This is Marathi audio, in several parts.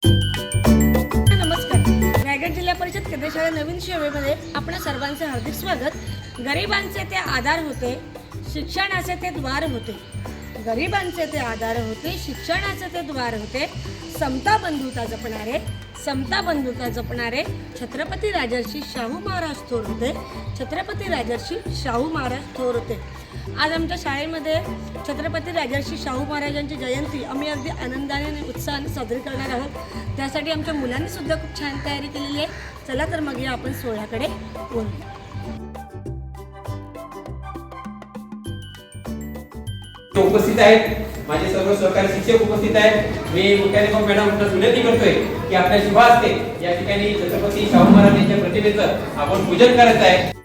नमस्कार. रायगड जिल्हा परिषद केंद्र शाळा नवीन सेवेमध्ये आपणा सर्वांचे हार्दिक स्वागत. गरिबांचे ते आधार होते, शिक्षणाचे ते द्वार होते. गरिबांचे ते आधार होते, शिक्षणाचे ते द्वार होते. समता बंधुता जपणारे छत्रपती राजर्षी शाहू महाराज थोर होते. छत्रपती राजर्षी शाहू महाराज थोर होते. आज आमच्या शाळेमध्ये छत्रपती राजर्षी शाहू महाराजांची जयंती आम्ही अगदी आनंदाने आणि उत्साहाने साजरी करणार आहोत. त्यासाठी आमच्या मुलांनी सुद्धा खूप छान तयारी केलेली आहे. चला तर मग या आपण सोहळ्याकडे बोलूया. उपस्थित आहेत माझे सर्व सहकारी शिक्षक उपस्थित आहेत. मी मुख्याध्यापक मॅडम विनंती करतोय की आपल्या शुभ हस्ते या ठिकाणी छत्रपती शाहू महाराज यांच्या प्रतिमेचं आपण पूजन करायचं आहे.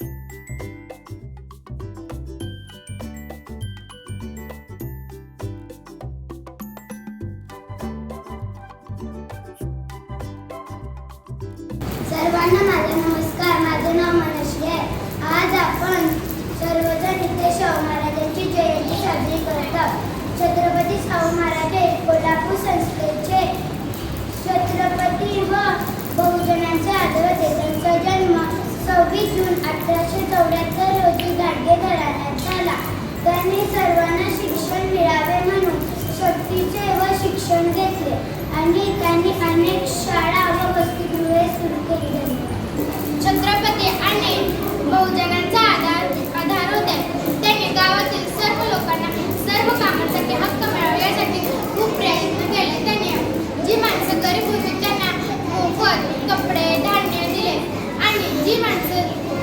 सर्वांना माझा नमस्कार. माझं नाव मनश्री आहे. आज आपण सर्वजण इथे शाहू महाराजांची जयंती साजरी करतात. छत्रपती शाहू महाराज हे कोल्हापूर संस्थेचे छत्रपती व बहुजनांचे आदर होते. त्यांचा जन्म 26 जून 1874 रोजी गाडगे घराण्यात झाला. त्यांनी सर्वांना शिक्षण मिळावे म्हणून सक्तीचे व शिक्षण घेतले आणि त्यांनी अनेक शाळा व वसतिगृहे सुरू केली. छत्रपती आणि बहुजनांचा आधार होते. त्यांनी गावातील सर्व लोकांना सर्व कामांसाठी हक्क मिळावे यासाठी खूप प्रयत्न केले. त्यांनी जी माणसं गरीब होती त्यांना मोफत कपडे धान्य दिले आणि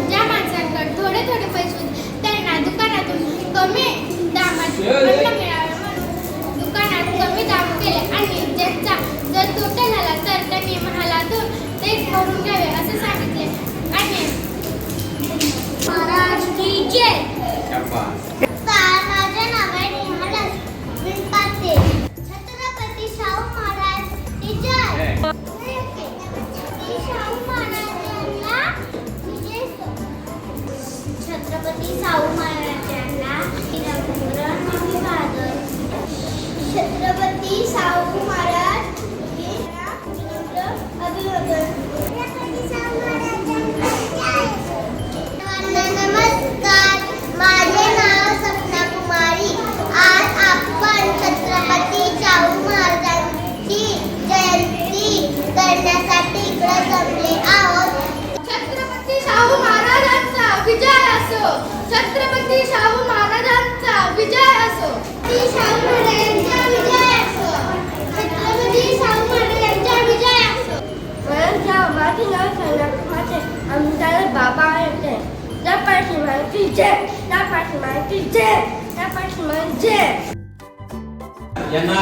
ज्या माणसांकडे थोडे पैसे होते त्यांना दुकानातून कमी दामात अन्न मिळावे म्हणून दुकानात कमी दाम केले आणि ज्यांचा जर तोटा झाला तर त्यांनी महालातून ते भरून घ्यावे असे सांगितले. आणि महाराज की जय. माझे नाव आहे निहाल विनपाते. छत्रपती शाहू महाराज की जय. शाहू महाराजांना विजय. छत्रपती शाहू महाराजांना अभिवादन. छत्रपती शाहू महाराज अभिवादन. नमस्कार. माझे नाव सपना कुमारी. आज आपण छत्रपती शाहू महाराजांची जयंती करण्यासाठी इकडे जमले आहोत. छत्रपती शाहू महाराजांचा विजय असो. छत्रपती शाहू महाराजांचा विजय असो. शाहू महाराजांचा विजय असो. छत्रपती शाहू महाराजांचा विजय असो. माझे नाव सपना कुमारी. आमच्याला बाबा येते. यांना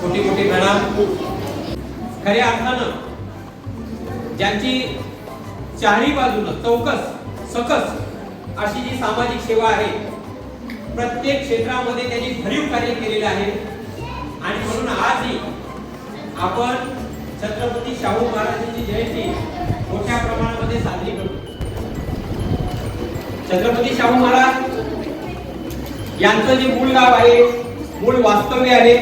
कोटी प्रणाम. खऱ्या अर्थानं ज्यांची चारही बाजूनं चौकस सकस अशी जी सामाजिक सेवा आहे प्रत्येक क्षेत्रामध्ये त्यांनी भरीव कार्य केलेलं आहे आणि म्हणून आजही आपण छत्रपती शाहू महाराजांची जयंती मोठ्या प्रमाणामध्ये साजरी करतो. छत्रपती शाहू महाराज यांचं जे मूळ गाव आहे, मूळ वास्तव्य आहे,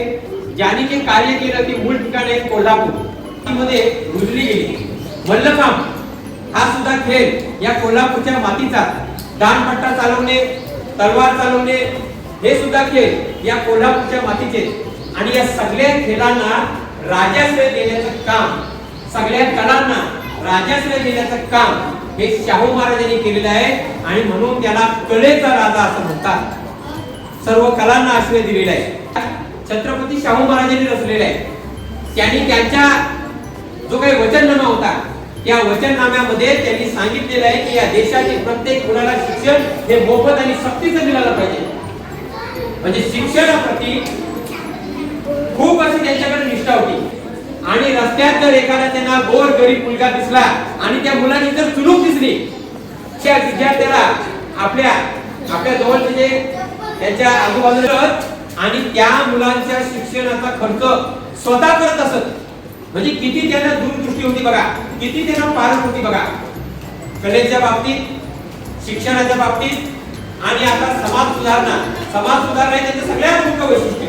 ज्यांनी जे कार्य केलं ते मूळ ठिकाण आहे कोल्हापूर मध्ये रुजली गेली. मल्लखांब हा सुद्धा खेळ या कोल्हापूरच्या मातीचा. दांडपट्टा चालवणे, तलवार चालवणे हे सुद्धा खेळ या कोल्हापूरच्या मातीचे. आणि या सगळ्या खेळांना राजाश्रय देण्याचं काम, सगळ्या कलांना राजाश्रय देण्याचं काम हे शाहू महाराजांनी केलेलं आहे आणि म्हणून त्याला कलेचा राजा असं म्हणतात. सर्व कलांना आश्रय दिलेला आहे. छत्रपती शाहू महाराजांनी रचलेला आहे. त्यांनी त्यांच्या जो काही वचननामा होता त्या वचननाम्यामध्ये त्यांनी सांगितलेलं आहे की या देशातील प्रत्येक मुलाला शिक्षण हे मोफत आणि सक्तीचं मिळालं पाहिजे. म्हणजे शिक्षणाप्रती खूप अशी त्यांच्याकडे निष्ठा होती. आणि रस्त्यात जर एखादा त्यांना गोर गरीब मुलगा दिसला आणि त्या मुलाची जर चुलूक दिसली त्या विद्यार्थ्याला आपल्या जवळचे जे त्यांच्या आजूबाजूला आणि त्या मुलांच्या शिक्षणाचा खर्च स्वतः करत असत. म्हणजे किती त्यांना दूरदृष्टी होती बघा, किती त्यांना पारख होती बघा कलेच्या बाबतीत, शिक्षणाच्या बाबतीत आणि आता समाज सुधारणा हे त्यांचं सगळ्यात मोठं वैशिष्ट्य.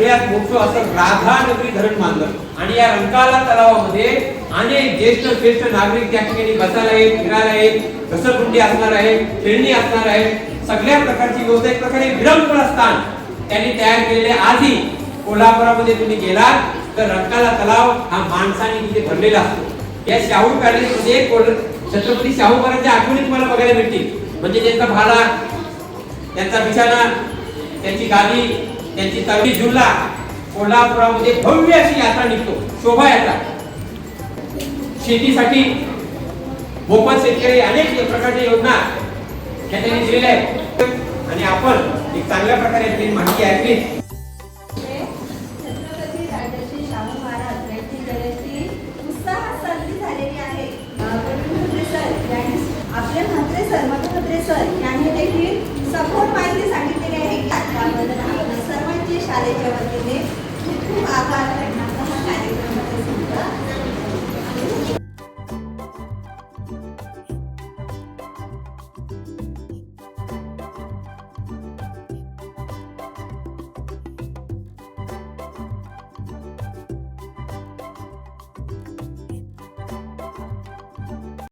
सगळ्यात मोठं असं राधानगरी धरण बांधलं आणि या रंकाळा तलावामध्ये अनेक ज्येष्ठ श्रेष्ठ नागरिक त्या ठिकाणी बसायला येईल, फिरायला येईल, घसरगुंडी असणार आहे, खेळणी असणार आहे, सगळ्या प्रकारची व्यवस्था एक प्रकारे विरंगुळा स्थान त्यांनी तयार केलेले. आजही कोल्हापुरामध्ये तुम्ही गेलात तर रंकाळा तलाव हा माणसाने तिथे भरलेला असतो. या शाहू पॅलेसमध्ये छत्रपती शाहू महाराजांच्या आठवणी तुम्हाला बघायला मिळतील. म्हणजे त्यांचा भाला, त्यांचा बिछाना, त्यांची गादी, त्यांची तळी झुला. कोल्हापुरामध्ये भव्य अशी यात्रा निघतो, शोभायात्रा. शेतीसाठी मोफत शेतकरी अनेक प्रकारच्या योजना त्या त्यांनी दिलेल्या आहेत आणि आपण एक चांगल्या प्रकारे याची माहिती ऐकली. छत्रपती राजर्षी शाहू महाराज यांची जयंती उत्साहात साजरी झालेली आहे. म्हात्रे सर यांनी आपले म्हात्रे सर यांनी देखील सखोल माहिती सांगितलेली आहे. त्याबद्दल आपण सर्वांचे शाळेच्या वतीने खूप आभार.